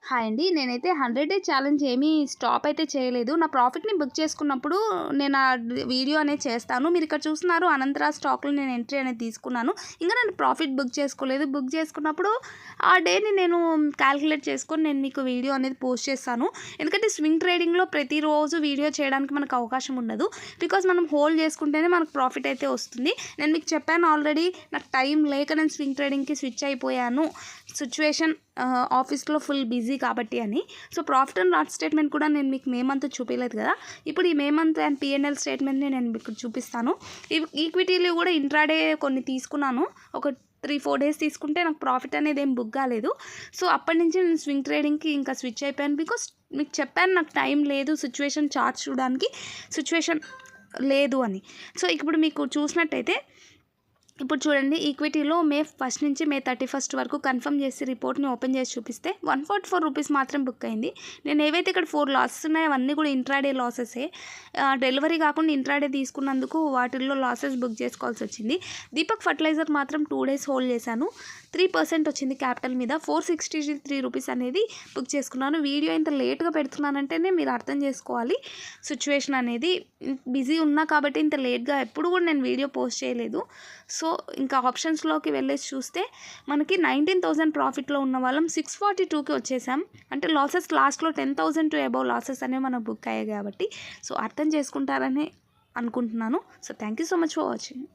Hi అండి. నేనైతే 100 day challenge ఏమీ స్టాప్ అయితే చేయలేదు. నా ప్రాఫిట్‌ని బుక్ చేసుకున్నప్పుడు నేను వీడియో అనేది చేస్తాను. మీరిక్కడ చూస్తున్నారు అనంతరా స్టాక్‌లో నేను ఎంట్రీ అనేది తీసుకున్నాను. ఇంకా నేను ప్రాఫిట్ బుక్ చేసుకోలేదు. బుక్ చేసుకున్నప్పుడు ఆ డేని నేను కాలిక్యులేట్ చేసుకొని నేను మీకు వీడియో అనేది పోస్ట్ చేస్తాను. ఎందుకంటే స్వింగ్ ట్రేడింగ్‌లో ప్రతిరోజు వీడియో చేయడానికి మనకు అవకాశం ఉండదు. బికాజ్ మనం హోల్డ్ చేసుకుంటేనే మనకు ప్రాఫిట్ అయితే వస్తుంది. నేను మీకు చెప్పాను ఆల్రెడీ, నాకు టైం లేక నేను స్వింగ్ ట్రేడింగ్‌కి స్విచ్ అయిపోయాను. సిచ్యువేషన్ ఆఫీస్లో ఫుల్ బిజీ కాబట్టి అని. So profit and loss statement కూడా నేను మీకు మే మంత్ చూపించలేదు కదా. ఇప్పుడు ఈ మే మంత్ అండ్ పిఎన్ఎల్ స్టేట్మెంట్ని నేను మీకు చూపిస్తాను. ఈక్విటీలు కూడా ఇంట్రాడే కొన్ని తీసుకున్నాను. ఒక 3-4 డేస్ తీసుకుంటే నాకు ప్రాఫిట్ అనేది ఏం బుక్ కాలేదు. సో అప్పటి నుంచి నేను స్వింగ్ ట్రేడింగ్కి ఇంకా స్విచ్ అయిపోయాను. బికాస్ మీకు చెప్పాను నాకు టైం లేదు సిచ్యువేషన్ చార్ట్ చూడడానికి, సిచ్యువేషన్ లేదు అని. సో ఇప్పుడు మీకు చూసినట్టయితే ఇప్పుడు చూడండి, ఈక్విటీలో మే 1 నుంచి మే 31 వరకు కన్ఫర్మ్ చేసి రిపోర్ట్ని ఓపెన్ చేసి చూపిస్తే 144 రూపీస్ మాత్రం బుక్ అయింది. నేను ఏవైతే ఇక్కడ 4 లాసెస్ ఉన్నాయో అవన్నీ కూడా ఇంట్రాడే లాసెసే. డెలివరీ కాకుండా ఇంట్రాడే తీసుకున్నందుకు వాటిల్లో లాసెస్ బుక్ చేసుకోవాల్సి వచ్చింది. దీపక్ ఫర్టిలైజర్ మాత్రం 2 డేస్ హోల్డ్ చేశాను. 3% వచ్చింది క్యాపిటల్ మీద. 463 రూపీస్ అనేది బుక్ చేసుకున్నాను. వీడియో ఇంత లేట్గా పెడుతున్నానంటేనే మీరు అర్థం చేసుకోవాలి సిచ్యువేషన్ అనేది. బిజీ ఉన్నా కాబట్టి ఇంత లేట్గా ఎప్పుడు కూడా నేను వీడియో పోస్ట్ చేయలేదు. సో ఇంకా ఆప్షన్స్లోకి వెళ్ళేసి చూస్తే మనకి 19,000 ప్రాఫిట్లో ఉన్న వాళ్ళం 642కి వచ్చేసాం. అంటే లాసెస్ లాస్ట్లో 10,000 టు అబౌవ్ లాసెస్ అనేవి మనకు బుక్ అయ్యాయి కాబట్టి సో అర్థం చేసుకుంటారని అనుకుంటున్నాను. So thank you so much for watching.